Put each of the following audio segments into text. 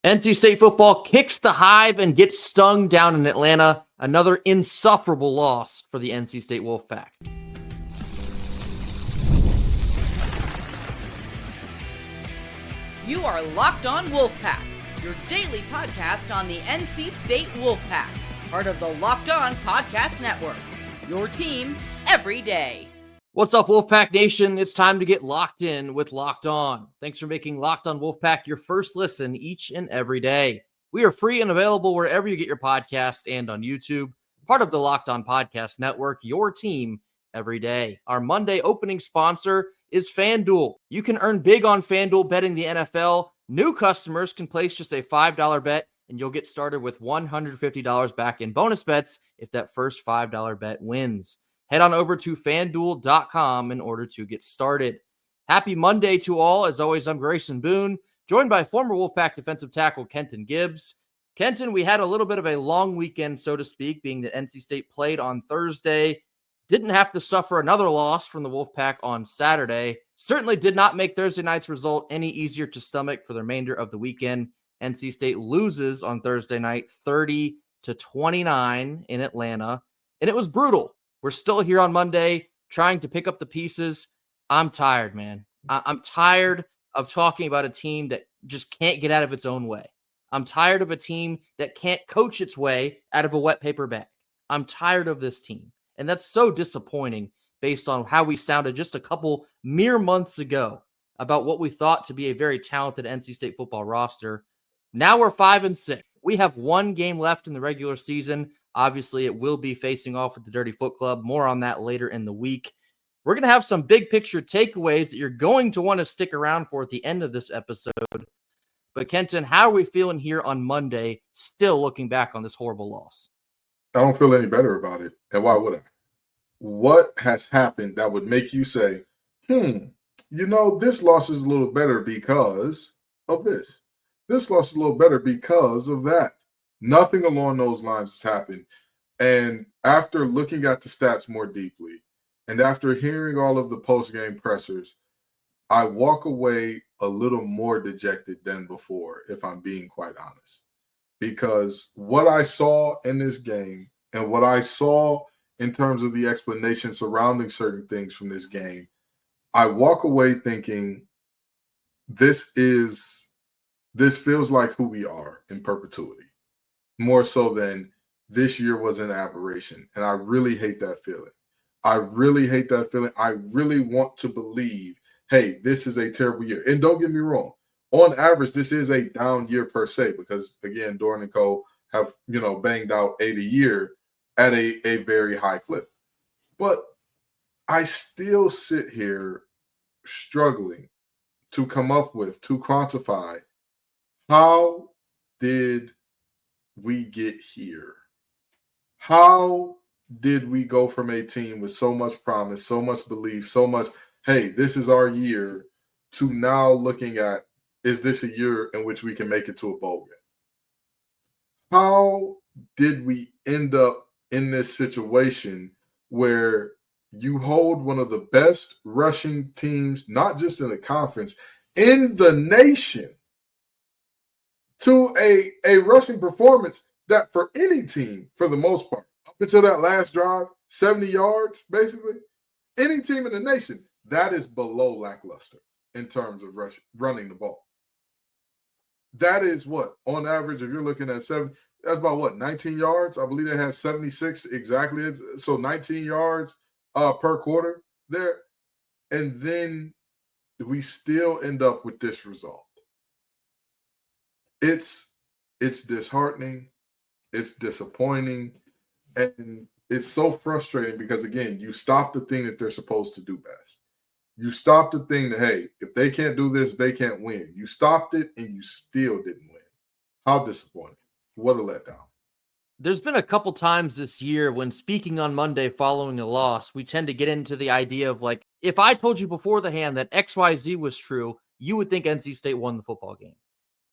NC State football kicks the Hive and gets stung down in Atlanta. Another insufferable loss for the NC State Wolfpack. You are Locked On Wolfpack, your daily podcast on the NC State Wolfpack, part of the Locked On Podcast Network, your team every day. What's up, Wolfpack Nation? It's time to get locked in with Locked On. Thanks for making Locked On Wolfpack your first listen each and every day. We are free and available wherever you get your podcast and on YouTube, part of the Locked On Podcast Network, your team every day. Our Monday opening sponsor is FanDuel. You can earn big on FanDuel betting the NFL. New customers can place just a $5 bet, and you'll get started with $150 back in bonus bets if that first $5 bet wins. Head on over to FanDuel.com in order to get started. Happy Monday to all. As always, I'm Grayson Boone, joined by former Wolfpack defensive tackle Kenton Gibbs. Kenton, we had a little bit of a long weekend, so to speak, being that NC State played on Thursday. Didn't have to suffer another loss from the Wolfpack on Saturday. Certainly did not make Thursday night's result any easier to stomach for the remainder of the weekend. NC State loses on Thursday night 30-29 in Atlanta, and it was brutal. We're still here on Monday trying to pick up the pieces. I'm tired, man. I'm tired of talking about a team that just can't get out of its own way. I'm tired of a team that can't coach its way out of a wet paper bag. I'm tired of this team. And that's so disappointing based on how we sounded just a couple mere months ago about what we thought to be a very talented NC State football roster. Now we're 5-6. We have one game left in the regular season. Obviously, it will be facing off with the Dirty Foot Club. More on that later in the week. We're going to have some big picture takeaways that you're going to want to stick around for at the end of this episode. But Kenton, how are we feeling here on Monday, still looking back on this horrible loss? I don't feel any better about it. And why would I? What has happened that would make you say, this loss is a little better because of this. This loss is a little better because of that. Nothing along those lines has happened. And after looking at the stats more deeply, and after hearing all of the post-game pressers, I walk away a little more dejected than before, if I'm being quite honest. Because what I saw in this game and what I saw in terms of the explanation surrounding certain things from this game, I walk away thinking this feels like who we are in perpetuity, more so than this year was an aberration. And I really hate that feeling. I really hate that feeling. I really want to believe, hey, this is a terrible year. And don't get me wrong. On average, this is a down year per se, because again, Doran and Co have, banged out 8 a year at a very high clip. But I still sit here struggling to come up with, to quantify, how did we get here? How did we go from a team with so much promise, so much belief, so much, hey, this is our year, to now looking at, is this a year in which we can make it to a bowl game? How did we end up in this situation where you hold one of the best rushing teams, not just in the conference, in the nation, to a rushing performance that for any team, for the most part, up until that last drive, 70 yards, basically, any team in the nation, that is below lackluster in terms of running the ball. That is what, on average, if you're looking at 7, that's about 19 yards? I believe they had 76 exactly. So 19 yards per quarter there. And then we still end up with this result. It's disheartening. It's disappointing. And it's so frustrating because, again, you stop the thing that they're supposed to do best. You stopped the thing that, hey, if they can't do this, they can't win. You stopped it, and you still didn't win. How disappointing. What a letdown. There's been a couple times this year when speaking on Monday following a loss, we tend to get into the idea of, like, if I told you before the hand that XYZ was true, you would think NC State won the football game.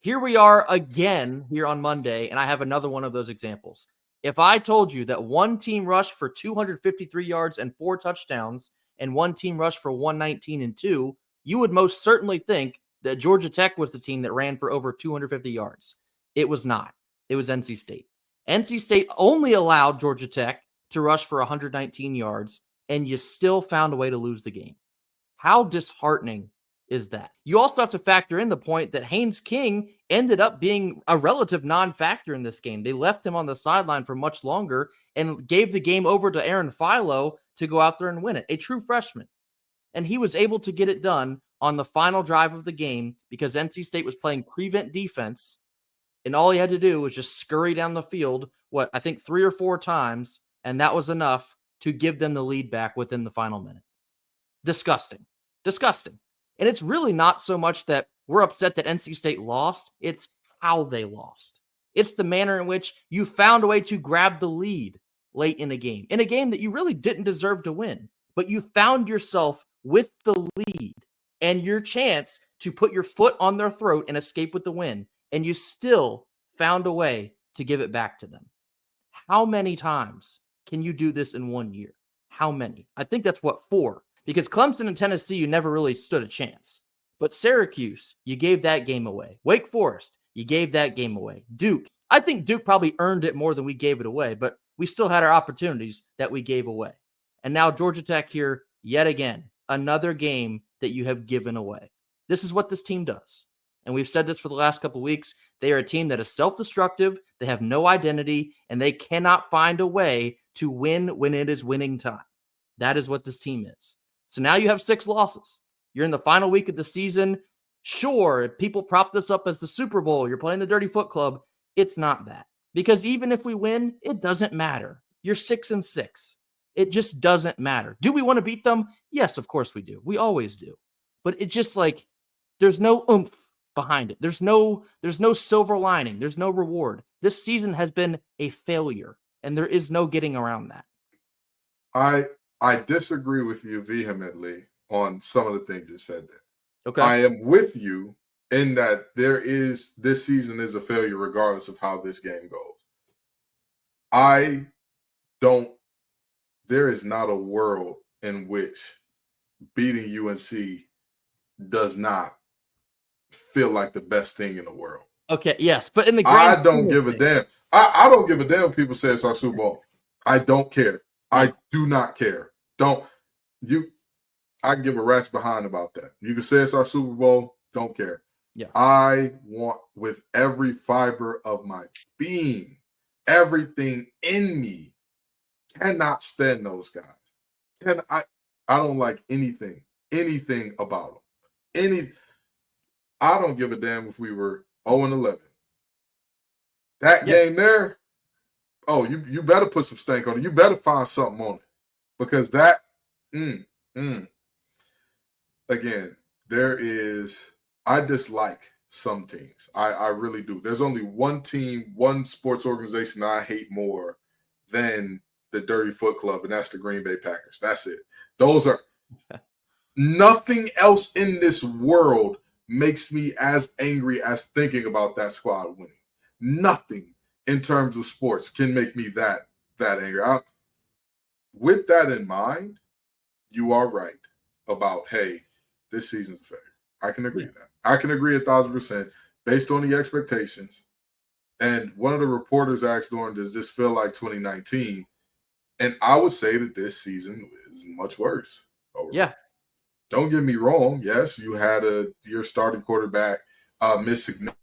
Here we are again here on Monday, and I have another one of those examples. If I told you that one team rushed for 253 yards and 4 touchdowns, and one team rushed for 119 and 2, you would most certainly think that Georgia Tech was the team that ran for over 250 yards. It was not. It was NC State. NC State only allowed Georgia Tech to rush for 119 yards, and you still found a way to lose the game. How disheartening is that? You also have to factor in the point that Haynes King ended up being a relative non-factor in this game. They left him on the sideline for much longer and gave the game over to Aaron Philo to go out there and win it, a true freshman. And he was able to get it done on the final drive of the game because NC State was playing prevent defense, and all he had to do was just scurry down the field, I think 3 or 4 times, and that was enough to give them the lead back within the final minute. Disgusting. And it's really not so much that we're upset that NC State lost. It's how they lost. It's the manner in which you found a way to grab the lead late in a game that you really didn't deserve to win, but you found yourself with the lead and your chance to put your foot on their throat and escape with the win, and you still found a way to give it back to them. How many times can you do this in 1 year? How many? I think that's 4. Because Clemson and Tennessee, you never really stood a chance. But Syracuse, you gave that game away. Wake Forest, you gave that game away. Duke, I think Duke probably earned it more than we gave it away, but we still had our opportunities that we gave away. And now Georgia Tech here, yet again, another game that you have given away. This is what this team does. And we've said this for the last couple of weeks. They are a team that is self-destructive, they have no identity, and they cannot find a way to win when it is winning time. That is what this team is. So now you have 6 losses. You're in the final week of the season. Sure, people prop this up as the Super Bowl. You're playing the Dirty Foot Club. It's not that. Because even if we win, it doesn't matter. You're 6-6. It just doesn't matter. Do we want to beat them? Yes, of course we do. We always do. But it just there's no oomph behind it. There's no silver lining. There's no reward. This season has been a failure, and there is no getting around that. I disagree with you vehemently on some of the things you said there. Okay. I am with you in that this season is a failure regardless of how this game goes. There is not a world in which beating UNC does not feel like the best thing in the world. Okay, yes, but in the I don't give a damn. I don't give a damn if people say it's our Super Bowl. I don't care. I do not care. I can give a rat's behind about that. You can say it's our Super Bowl. Don't care. Yeah. I want with every fiber of my being, everything in me, cannot stand those guys. I don't like anything about them. I don't give a damn if we were 0-11. That game there, you better put some stank on it. You better find something on it. Because that, again, I dislike some teams. I really do. There's only one team, one sports organization that I hate more than the Dirty Foot Club, and that's the Green Bay Packers. That's it. Those are nothing else in this world makes me as angry as thinking about that squad winning. Nothing in terms of sports can make me that angry. With that in mind, you are right about, hey, this season's a failure. I can agree with that. I can agree 1,000% based on the expectations. And one of the reporters asked Lauren, does this feel like 2019? And I would say that this season is much worse. Yeah. Don't get me wrong. Yes, you had your starting quarterback miss significant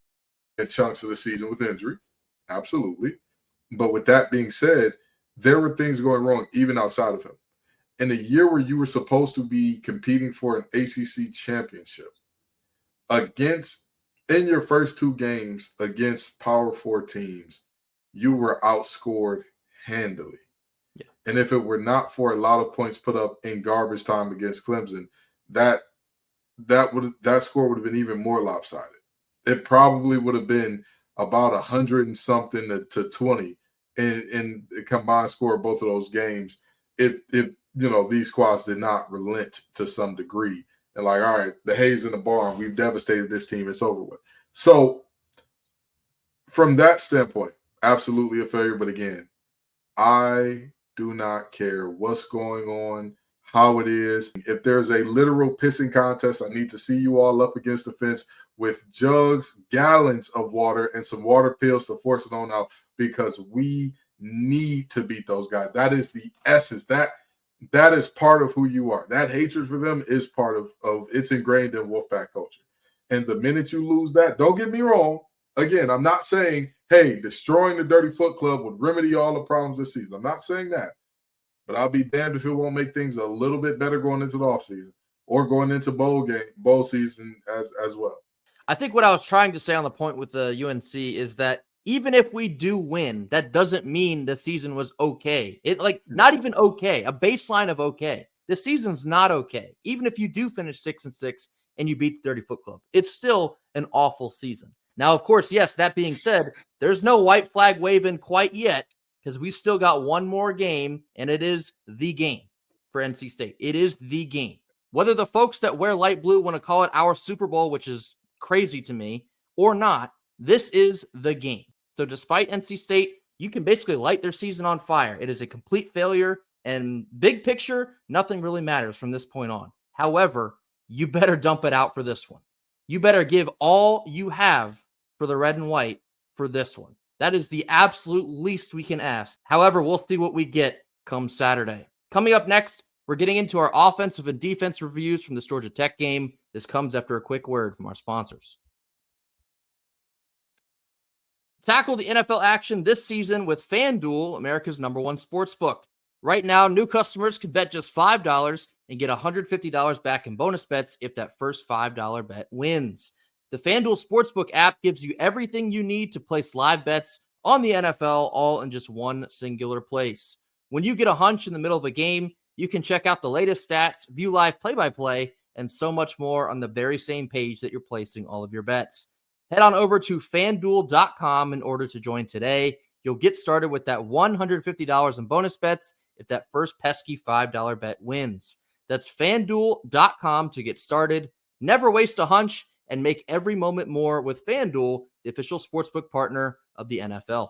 chunks of the season with injury. Absolutely. But with that being said, there were things going wrong even outside of him. In a year where you were supposed to be competing for an ACC championship in your first 2 games against Power 4 teams, you were outscored handily. Yeah. And if it were not for a lot of points put up in garbage time against Clemson, that score would have been even more lopsided. It probably would have been about 100 and something to 20 in the combined score of both of those games. If these squads did not relent to some degree and all right, the hay's in the barn. We've devastated this team. It's over with. So from that standpoint, absolutely a failure. But again, I do not care what's going on, how it is. If there's a literal pissing contest, I need to see you all up against the fence with jugs, gallons of water, and some water pills to force it on out because we need to beat those guys. That is the essence. That is part of who you are. That hatred for them is part of it's ingrained in Wolfpack culture. And the minute you lose that, don't get me wrong. Again, I'm not saying, hey, destroying the Dirty Foot Club would remedy all the problems this season. I'm not saying that. But I'll be damned if it won't make things a little bit better going into the offseason or going into bowl season as well. I think what I was trying to say on the point with the UNC is that even if we do win, that doesn't mean the season was okay. Not even okay, a baseline of okay. The season's not okay. Even if you do finish 6-6 and you beat the Dirty Foot Club, it's still an awful season. Now, of course, yes, that being said, there's no white flag waving quite yet because we still got one more game, and it is the game for NC State. It is the game. Whether the folks that wear light blue want to call it our Super Bowl, which is crazy to me, or not, this is the game. So despite NC State, you can basically light their season on fire. It is a complete failure, and big picture, nothing really matters from this point on. However, you better dump it out for this one. You better give all you have for the red and white for this one. That is the absolute least we can ask. However, we'll see what we get come Saturday. Coming up next, we're getting into our offensive and defense reviews from this Georgia Tech game. This comes after a quick word from our sponsors. Tackle the NFL action this season with FanDuel, America's #1 sportsbook. Right now, new customers can bet just $5 and get $150 back in bonus bets if that first $5 bet wins. The FanDuel Sportsbook app gives you everything you need to place live bets on the NFL, all in just one singular place. When you get a hunch in the middle of a game, you can check out the latest stats, view live play-by-play, and so much more on the very same page that you're placing all of your bets. Head on over to FanDuel.com in order to join today. You'll get started with that $150 in bonus bets if that first pesky $5 bet wins. That's FanDuel.com to get started. Never waste a hunch and make every moment more with FanDuel, the official sportsbook partner of the NFL.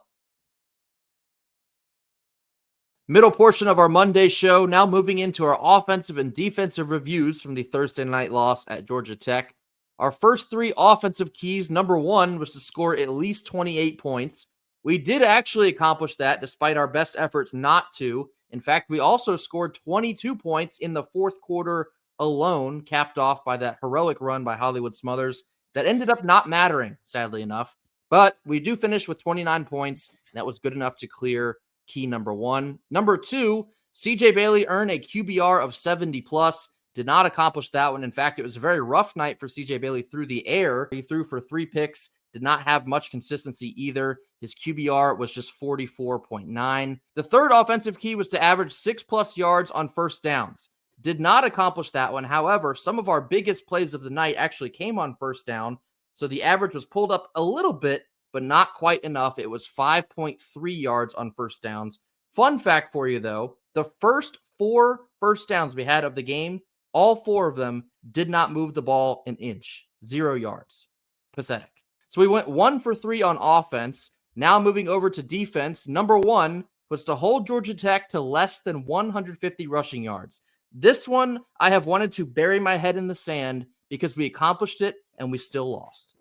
Middle portion of our Monday show, now moving into our offensive and defensive reviews from the Thursday night loss at Georgia Tech. Our first three offensive keys, number one was to score at least 28 points. We did actually accomplish that despite our best efforts not to. In fact, we also scored 22 points in the fourth quarter alone, capped off by that heroic run by Hollywood Smothers that ended up not mattering, sadly enough. But we do finish with 29 points, and that was good enough to clear key number one. Number two, CJ Bailey earned a QBR of 70+. Did not accomplish that one. In fact, it was a very rough night for CJ Bailey through the air. He threw for 3 picks, did not have much consistency either. His QBR was just 44.9. The third offensive key was to average 6+ yards on first downs. Did not accomplish that one. However, some of our biggest plays of the night actually came on first down. So the average was pulled up a little bit, but not quite enough. It was 5.3 yards on first downs. Fun fact for you, though, the first 4 first downs we had of the game, all 4 of them did not move the ball an inch. 0 yards. Pathetic. So we went 1 for 3 on offense. Now moving over to defense, number one was to hold Georgia Tech to less than 150 rushing yards. This one, I have wanted to bury my head in the sand because we accomplished it and we still lost.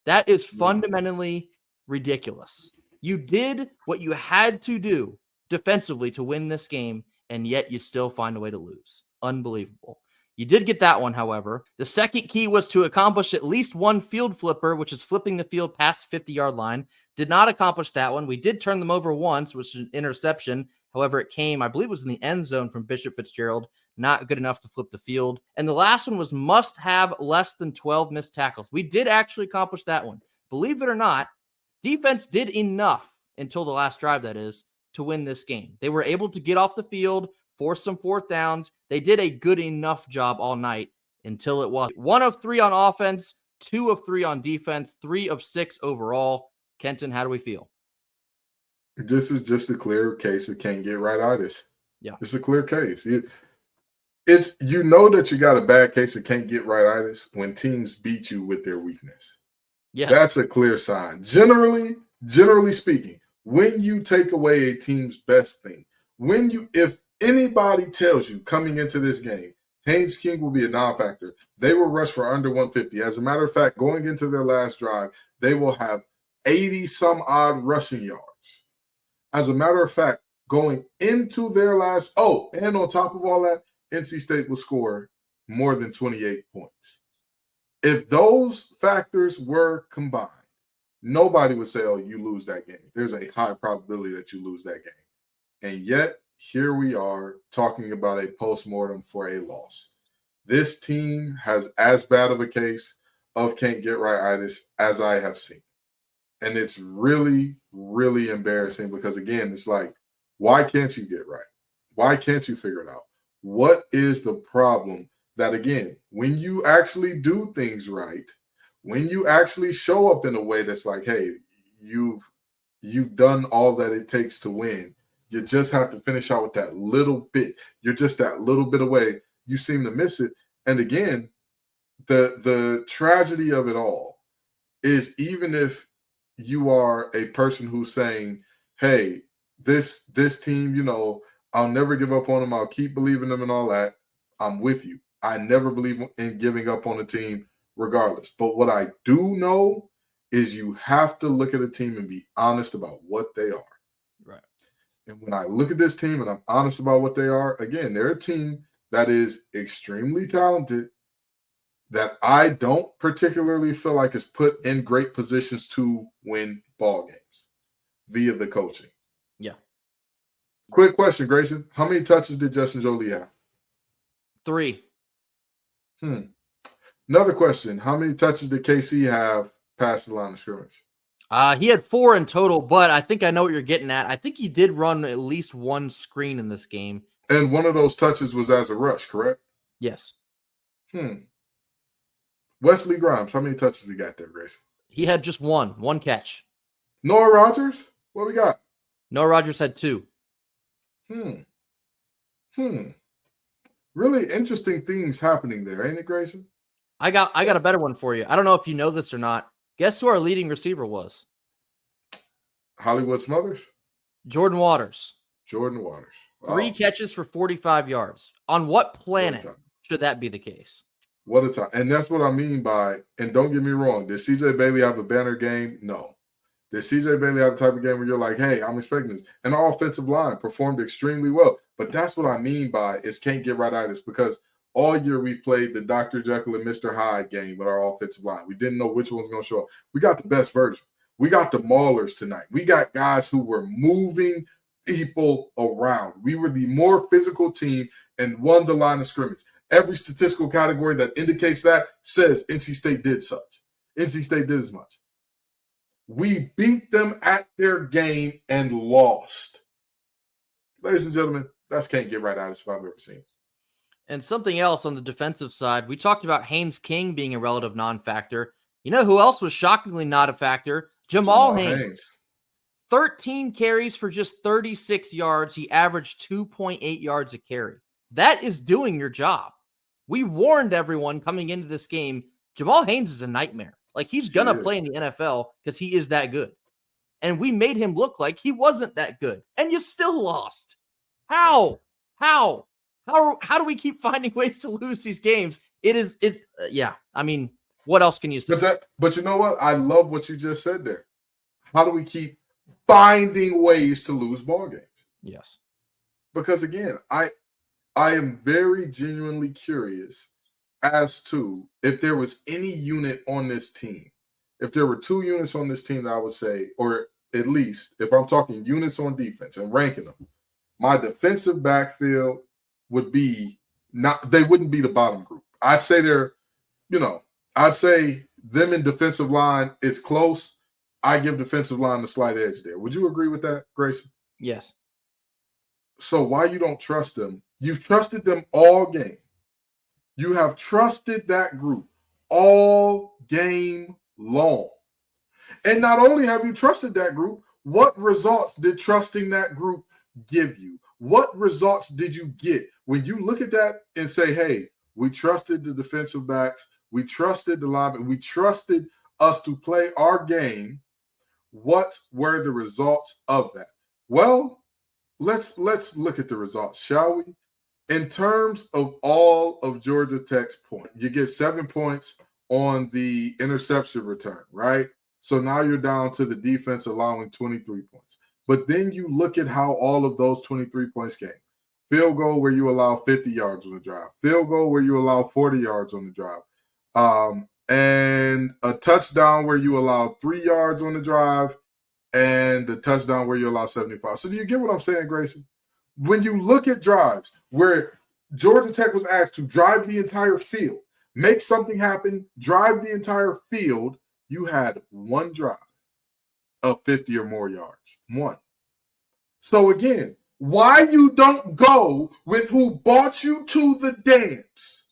That is fundamentally ridiculous. You did what you had to do defensively to win this game, and yet you still find a way to lose. Unbelievable. You did get that one, however. The second key was to accomplish at least one field flipper, which is flipping the field past the 50-yard line. Did not accomplish that one. We did turn them over once, which was an interception. However, it came, I believe it was in the end zone from Bishop Fitzgerald. Not good enough to flip the field. And the last one was must have less than 12 missed tackles. We did actually accomplish that one. Believe it or not, defense did enough until the last drive, that is, to win this game. They were able to get off the field, force some fourth downs. They did a good enough job all night until it was 1 of 3 on offense, 2 of 3 on defense, 3 of 6 overall. Kenton, how do we feel? This is just a clear case of can't get right-itis. Yeah. It's a clear case. You know that you got a bad case of can't get right-itis when teams beat you with their weakness. Yes. That's a clear sign. Generally speaking, when you take away a team's best thing, if anybody tells you coming into this game, Haynes King will be a non-factor. They will rush for under 150. As a matter of fact, going into their last drive, they will have 80-some-odd rushing yards. As a matter of fact, going into their last – and on top of all that, NC State will score more than 28 points. If those factors were combined, nobody would say, you lose that game. There's a high probability that you lose that game. And yet, here we are talking about a postmortem for a loss. This team has as bad of a case of can't get right-itis as I have seen. And it's really, really embarrassing because, again, it's like, why can't you get right? Why can't you figure it out? What is the problem that, again, when you actually do things right, when you actually show up in a way that's like, hey, you've done all that it takes to win, you just have to finish out with that little bit. You're just that little bit away. You seem to miss it. And again, the tragedy of it all is even if you are a person who's saying, hey, this team, I'll never give up on them. I'll keep believing them and all that. I'm with you. I never believe in giving up on a team regardless. But what I do know is you have to look at a team and be honest about what they are. Right. And when I look at this team and I'm honest about what they are, again, they're a team that is extremely talented, that I don't particularly feel like is put in great positions to win ball games via the coaching. Yeah. Quick question, Grayson. How many touches did Justin Jolie have? 3. Another question. How many touches did KC have past the line of scrimmage? He had 4 in total, but I think I know what you're getting at. I think he did run at least one screen in this game. And one of those touches was as a rush, correct? Yes. Wesley Grimes, how many touches we got there, Grayson? He had just one catch. Noah Rogers, what we got? Noah Rogers had 2. Really interesting things happening there, ain't it, Grayson? I got a better one for you. I don't know if you know this or not. Guess who our leading receiver was? Hollywood Smothers? Jordan Waters. Wow. 3 catches for 45 yards. On what planet should that be the case? What a time. And that's what I mean by, and don't get me wrong, did CJ Bailey have a banner game? No. Did CJ Bailey have the type of game where you're like, hey, I'm expecting this? And our offensive line performed extremely well. But that's what I mean by is can't get right-itis, because all year we played the Dr. Jekyll and Mr. Hyde game with our offensive line. We didn't know which one's going to show up. We got the best version. We got the maulers tonight. We got guys who were moving people around. We were the more physical team and won the line of scrimmage. Every statistical category that indicates that says NC State did such. NC State did as much. We beat them at their game and lost. Ladies and gentlemen, that's can't get right-itis if I've ever seen it. And something else on the defensive side, we talked about Haynes King being a relative non-factor. You know who else was shockingly not a factor? Jamal Haynes. 13 carries for just 36 yards. He averaged 2.8 yards a carry. That is doing your job. We warned everyone coming into this game, Jamal Haynes is a nightmare. Like, he's going to play in the NFL because he is that good. And we made him look like he wasn't that good. And you still lost. How do we keep finding ways to lose these games? I mean, what else can you say? But you know what? I love what you just said there. How do we keep finding ways to lose ball games? Yes. Because again, I am very genuinely curious as to if there was any unit on this team. If there were 2 units on this team that I would say, or at least if I'm talking units on defense and ranking them, my defensive backfield would be they wouldn't be the bottom group. I'd say I'd say them in defensive line, it's close. I give defensive line the slight edge there. Would you agree with that, Grayson? Yes. So why you don't trust them? You've trusted them all game. You have trusted that group all game long. And not only have you trusted that group, what results did trusting that group give you? What results did you get when you look at that and say, hey, we trusted the defensive backs, we trusted the linemen, we trusted us to play our game? What were the results of that? Well, let's look at the results, shall we? In terms of all of Georgia Tech's points, you get 7 points on the interception return, right? So now you're down to the defense allowing 23 points. But then you look at how all of those 23 points came. Field goal where you allow 50 yards on the drive. Field goal where you allow 40 yards on the drive. And a touchdown where you allow 3 yards on the drive, and the touchdown where you allow 75. So do you get what I'm saying, Grayson? When you look at drives where Georgia Tech was asked to drive the entire field, make something happen, drive the entire field, you had one drive of 50 or more yards. One. So again, why you don't go with who brought you to the dance?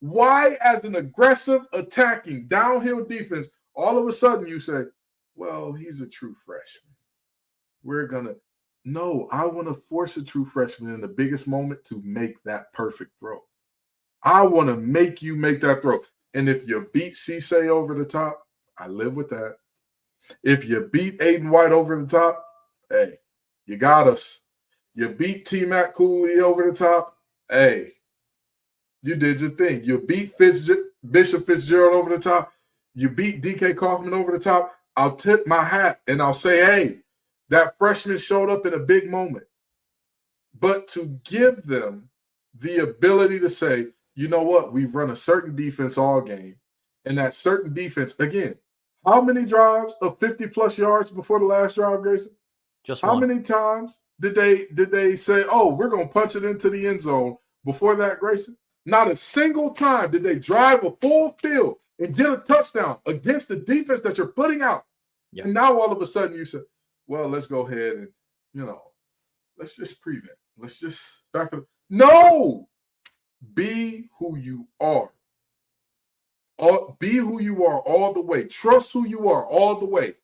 Why, as an aggressive, attacking, downhill defense, all of a sudden you say, well, he's a true freshman. No, I want to force a true freshman in the biggest moment to make that perfect throw. I want to make you make that throw. And if you beat Cisse over the top, I live with that. If you beat Aiden White over the top, hey, you got us. You beat T-Mac Cooley over the top, hey, you did your thing. You beat Bishop Fitzgerald over the top. You beat DK Kaufman over the top. I'll tip my hat and I'll say, hey, that freshman showed up in a big moment. But to give them the ability to say, you know what, we've run a certain defense all game, and that certain defense, again, how many drives of 50-plus yards before the last drive, Grayson? Just How one. many times did they say, oh, we're going to punch it into the end zone before that, Grayson? Not a single time did they drive a full field and get a touchdown against the defense that you're putting out. Yeah. And now all of a sudden you say, well, let's go ahead and, let's just prevent. Let's just back it up. No! Be who you are. Be who you are all the way. Trust who you are all the way.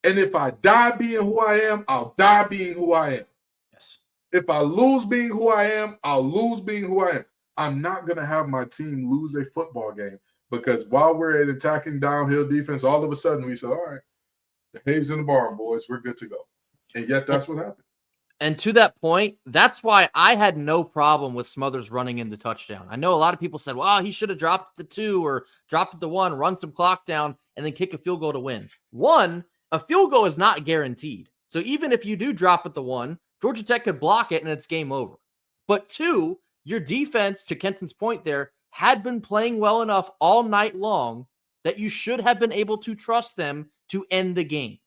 And if I die being who I am, I'll die being who I am. Yes. If I lose being who I am, I'll lose being who I am. I'm not going to have my team lose a football game because while we're at attacking downhill defense, all of a sudden we said, all right, the hay's in the barn, boys. We're good to go. And yet that's what happened. And to that point, that's why I had no problem with Smothers running in the touchdown. I know a lot of people said, well, he should have dropped the 2 or dropped the 1, run some clock down, and then kick a field goal to win. One, a field goal is not guaranteed. So even if you do drop at the 1, Georgia Tech could block it and it's game over. But 2, your defense, to Kenton's point there, had been playing well enough all night long that you should have been able to trust them to end the game.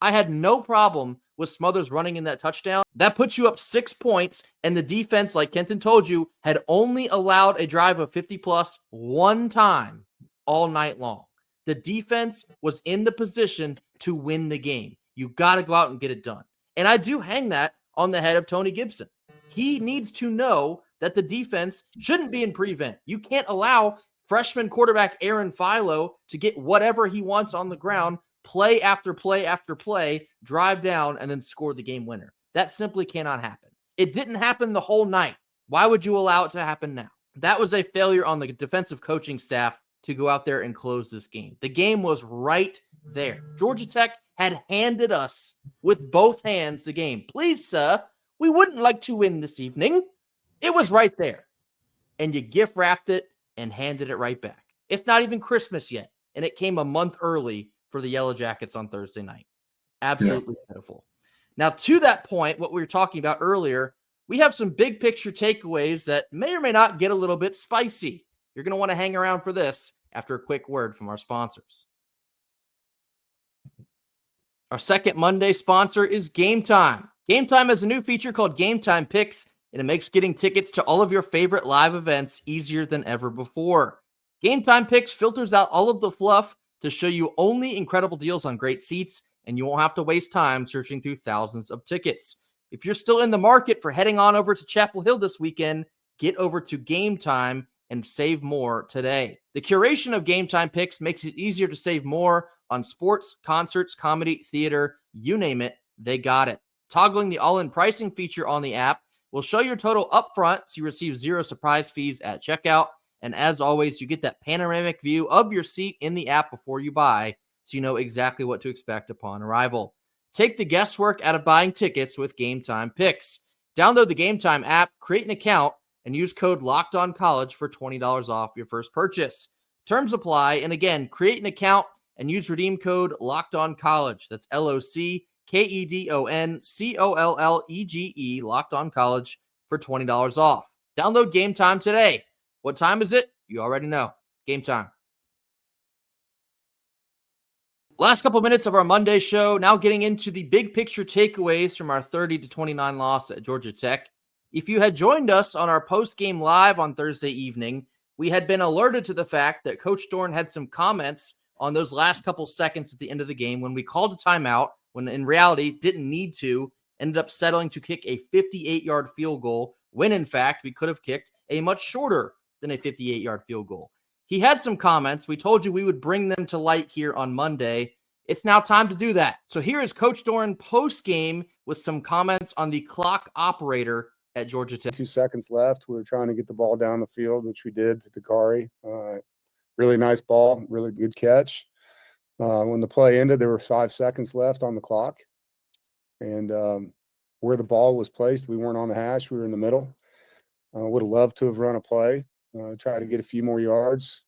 I had no problem with Smothers running in that touchdown. That puts you up 6 points, and the defense, like Kenton told you, had only allowed a drive of 50-plus one time all night long. The defense was in the position to win the game. You got to go out and get it done. And I do hang that on the head of Tony Gibson. He needs to know that the defense shouldn't be in prevent. You can't allow freshman quarterback Aaron Philo to get whatever he wants on the ground, play after play after play, drive down, and then score the game winner. That simply cannot happen. It didn't happen the whole night. Why would you allow it to happen now? That was a failure on the defensive coaching staff to go out there and close this game. The game was right there. Georgia Tech had handed us with both hands the game. Please, sir, we wouldn't like to win this evening. It was right there. And you gift wrapped it and handed it right back. It's not even Christmas yet, and it came a month early for the Yellow Jackets on Thursday night. Absolutely pitiful. Now, to that point, what we were talking about earlier, we have some big picture takeaways that may or may not get a little bit spicy. You're going to want to hang around for this after a quick word from our sponsors. Our second Monday sponsor is Gametime. Gametime has a new feature called Gametime Picks, and it makes getting tickets to all of your favorite live events easier than ever before. Gametime Picks filters out all of the fluff to show you only incredible deals on great seats, and you won't have to waste time searching through thousands of tickets. If you're still in the market for heading on over to Chapel Hill this weekend, get over to Gametime and save more today. The curation of Gametime Picks makes it easier to save more on sports, concerts, comedy, theater, you name it, they got it. Toggling the all-in pricing feature on the app will show your total upfront so you receive 0 surprise fees at checkout. And as always, you get that panoramic view of your seat in the app before you buy, so you know exactly what to expect upon arrival. Take the guesswork out of buying tickets with Gametime Picks. Download the Gametime app, create an account, and use code LOCKEDONCollege for $20 off your first purchase. Terms apply. And again, create an account and use redeem code LOCKEDONCollege. That's LOCKEDONCOLLEGE, Locked On College, for $20 off. Download Gametime today. What time is it? You already know. Gametime. Last couple minutes of our Monday show. Now getting into the big picture takeaways from our 30-29 loss at Georgia Tech. If you had joined us on our post-game live on Thursday evening, we had been alerted to the fact that Coach Dorn had some comments on those last couple seconds at the end of the game when we called a timeout, when in reality didn't need to, ended up settling to kick a 58-yard field goal, when in fact we could have kicked a much shorter than a 58-yard field goal. He had some comments. We told you we would bring them to light here on Monday. It's now time to do that. So here is Coach Dorn post-game with some comments on the clock operator at Georgia Tech. 2 seconds left. We were trying to get the ball down the field, which we did to Dakari. Really nice ball, really good catch. When the play ended, there were 5 seconds left on the clock. And where the ball was placed, we weren't on the hash. We were in the middle. Would have loved to have run a play, try to get a few more yards,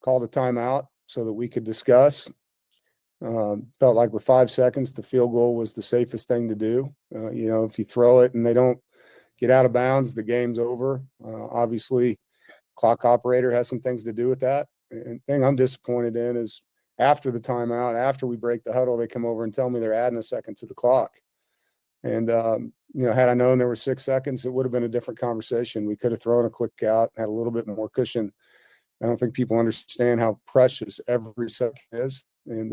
called a timeout so that we could discuss. Felt like with 5 seconds, the field goal was the safest thing to do. If you throw it and they don't get out of bounds, the game's over. Obviously, clock operator has some things to do with that. And the thing I'm disappointed in is after the timeout, after we break the huddle, they come over and tell me they're adding a second to the clock. And, had I known there were 6 seconds, it would have been a different conversation. We could have thrown a quick out, had a little bit more cushion. I don't think people understand how precious every second is. And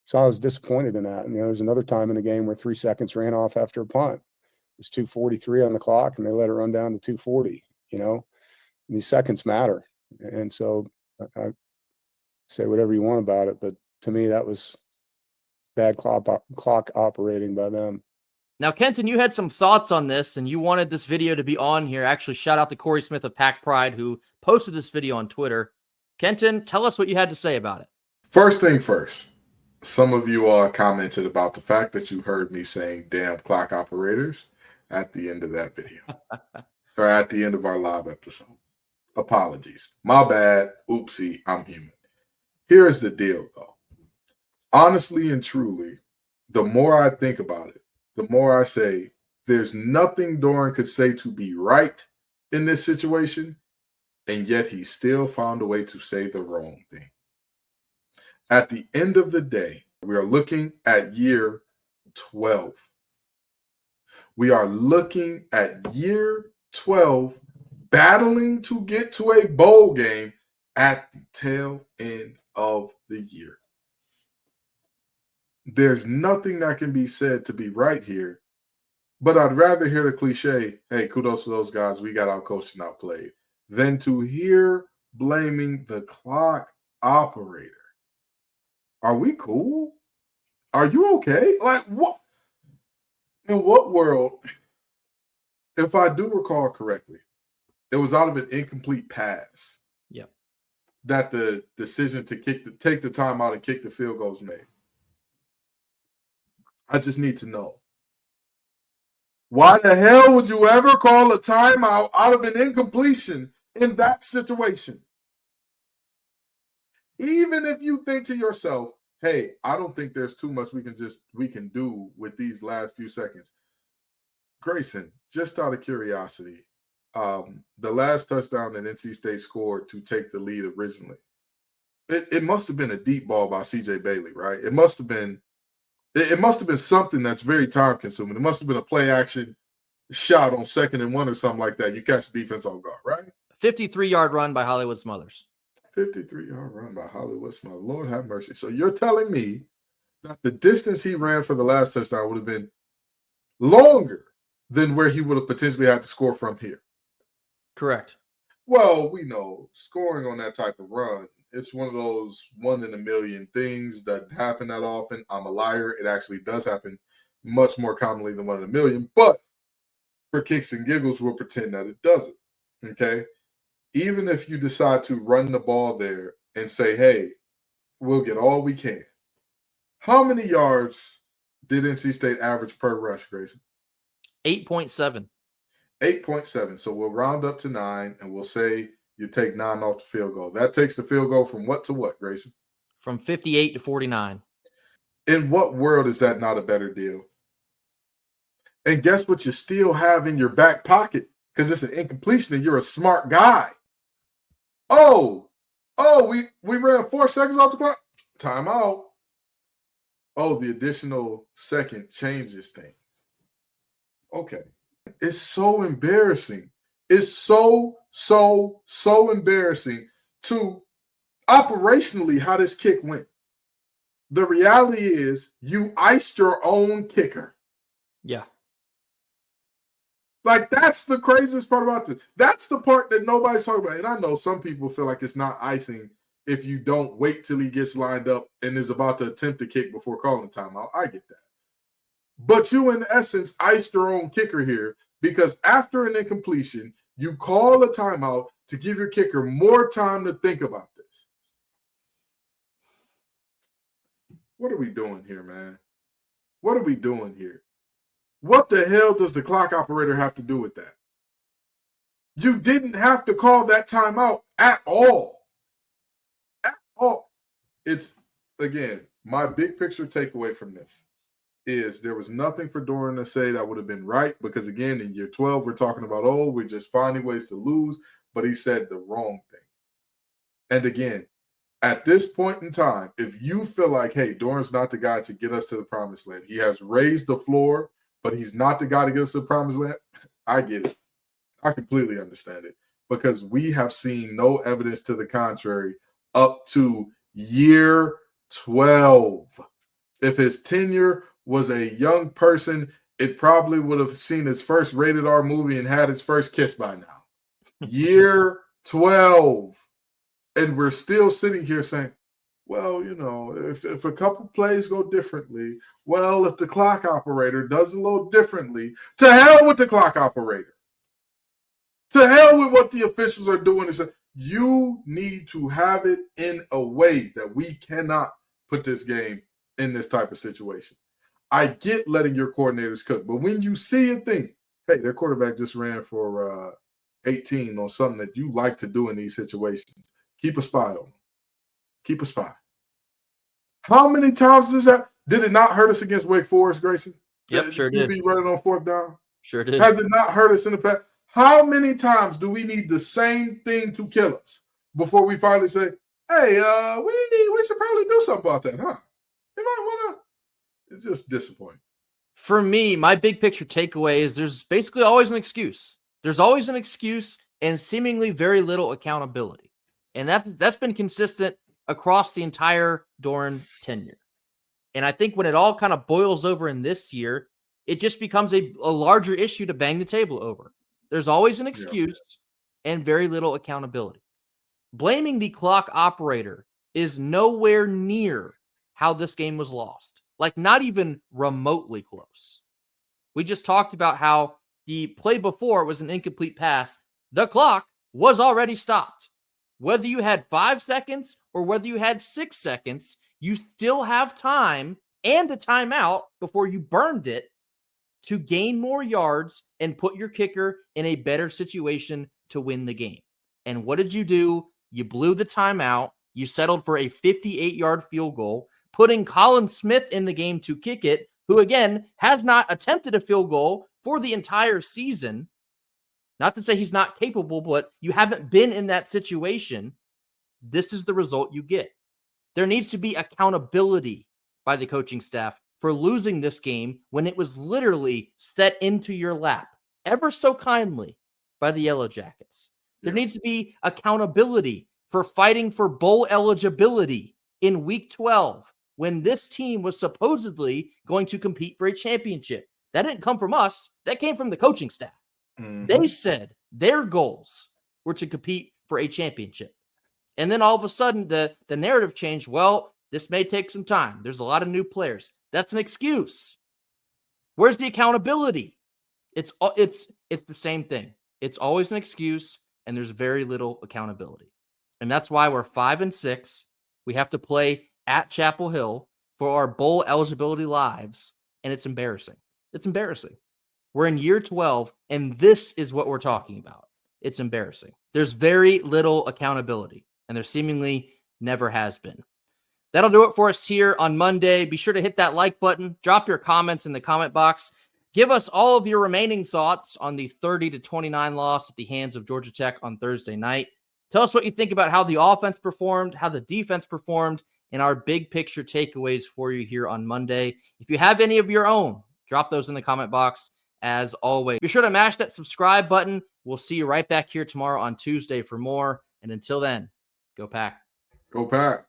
so I was disappointed in that. And, there was another time in the game where 3 seconds ran off after a punt. It was 2:43 on the clock, and they let it run down to 2:40, And these seconds matter. And so I say whatever you want about it, but to me, that was bad clock operating by them. Now, Kenton, you had some thoughts on this, and you wanted this video to be on here. Actually, shout out to Corey Smith of Pack Pride, who posted this video on Twitter. Kenton, tell us what you had to say about it. First thing first, some of you all commented about the fact that you heard me saying damn clock operators at the end of that video or at the end of our live episode. Apologies. My bad. Oopsie. I'm human. Here's the deal, though. Honestly and truly, the more I think about it, the more I say there's nothing Doran could say to be right in this situation, and yet he still found a way to say the wrong thing. At the end of the day, we are looking at year 12. We are looking at year 12 battling to get to a bowl game at the tail end of the year. There's nothing that can be said to be right here, but I'd rather hear the cliche, hey, kudos to those guys, we got outcoached and outplayed, than to hear blaming the clock operator. Are we cool? Are you okay? Like, what? In what world, if I do recall correctly, it was out of an incomplete pass. Yep. That the decision to take the time out and kick the field goal was made. I just need to know. Why the hell would you ever call a timeout out of an incompletion in that situation? Even if you think to yourself, hey, I don't think there's too much we can do with these last few seconds. Grayson, just out of curiosity, the last touchdown that NC State scored to take the lead originally, it must have been a deep ball by C.J. Bailey, right? It must have been something that's very time consuming. It must have been a play action shot on 2nd and 1 or something like that. You catch the defense off guard, right? 53-yard run by Hollywood Smothers. 53-yard run by Hollywood Smothers. Lord have mercy. So you're telling me that the distance he ran for the last touchdown would have been longer than where he would have potentially had to score from here? Correct. Well, we know scoring on that type of run, it's one of those 1 in a million things that happen that often. I'm a liar. It actually does happen much more commonly than 1 in a million. But for kicks and giggles, we'll pretend that it doesn't. Okay? Even if you decide to run the ball there and say, hey, we'll get all we can. How many yards did NC State average per rush, Grayson? 8.7. 8.7. So we'll round up to 9, and we'll say you take 9 off the field goal. That takes the field goal from what to what, Grayson? From 58 to 49. In what world is that not a better deal? And guess what you still have in your back pocket? Because it's an incompletion and you're a smart guy. We ran 4 seconds off the clock. Timeout. Oh, the additional second changes things. Okay. It's so embarrassing. It's so embarrassing to operationally how this kick went. The reality is you iced your own kicker. Yeah. Like, that's the craziest part about this. That's the part that nobody's talking about. And I know some people feel like it's not icing if you don't wait till he gets lined up and is about to attempt a kick before calling the timeout. I get that. But you, in essence, iced your own kicker here because after an incompletion, you call a timeout to give your kicker more time to think about this. What are we doing here, man? What are we doing here? What the hell does the clock operator have to do with that? You didn't have to call that timeout at all. At all. It's, again, my big picture takeaway from this is there was nothing for Doran to say that would have been right because, again, in year 12, we're talking about, we're just finding ways to lose, but he said the wrong thing. And, again, at this point in time, if you feel like, hey, Doran's not the guy to get us to the promised land, he has raised the floor, but he's not the guy to get us to the promised land, I get it. I completely understand it because we have seen no evidence to the contrary up to year 12. If his tenure was a young person, it probably would have seen his first rated R movie and had its first kiss by now. Year 12. And we're still sitting here saying, well, if a couple plays go differently, well, if the clock operator does a little differently, to hell with the clock operator. To hell with what the officials are doing. You need to have it in a way that we cannot put this game in this type of situation. I get letting your coordinators cook, but when you see a thing, hey, their quarterback just ran for 18 on something that you like to do in these situations, keep a spy on them. Keep a spy. How many times did it not hurt us against Wake Forest, Grayson? Yep, sure did. Be running on 4th down? Sure did. Has it not hurt us in the past? How many times do we need the same thing to kill us before we finally say, hey, we should probably do something about that, huh? You might want to. It's just disappointing. For me, my big picture takeaway is there's basically always an excuse. There's always an excuse and seemingly very little accountability. And that's been consistent across the entire Doran tenure. And I think when it all kind of boils over in this year, it just becomes a larger issue to bang the table over. There's always an excuse and very little accountability. Blaming the clock operator is nowhere near how this game was lost. Like, not even remotely close. We just talked about how the play before was an incomplete pass. The clock was already stopped. Whether you had 5 seconds or whether you had 6 seconds, you still have time and a timeout before you burned it to gain more yards and put your kicker in a better situation to win the game. And what did you do? You blew the timeout. You settled for a 58-yard field goal, putting Colin Smith in the game to kick it, who, again, has not attempted a field goal for the entire season. Not to say he's not capable, but you haven't been in that situation. This is the result you get. There needs to be accountability by the coaching staff for losing this game when it was literally set into your lap ever so kindly by the Yellow Jackets. There needs to be accountability for fighting for bowl eligibility in week 12 when this team was supposedly going to compete for a championship. That didn't come from us. That came from the coaching staff. Mm-hmm. They said their goals were to compete for a championship. And then all of a sudden the narrative changed. Well, this may take some time. There's a lot of new players. That's an excuse. Where's the accountability? It's the same thing. It's always an excuse, and there's very little accountability. And that's why we're 5-6. We have to play at Chapel Hill for our bowl eligibility lives, and it's embarrassing. It's embarrassing. We're in year 12, and this is what we're talking about. It's embarrassing. There's very little accountability, and there seemingly never has been. That'll do it for us here on Monday. Be sure to hit that like button. Drop your comments in the comment box. Give us all of your remaining thoughts on the 30-29 loss at the hands of Georgia Tech on Thursday night. Tell us what you think about how the offense performed, how the defense performed, and our big picture takeaways for you here on Monday. If you have any of your own, drop those in the comment box as always. Be sure to mash that subscribe button. We'll see you right back here tomorrow on Tuesday for more. And until then, go Pack. Go Pack.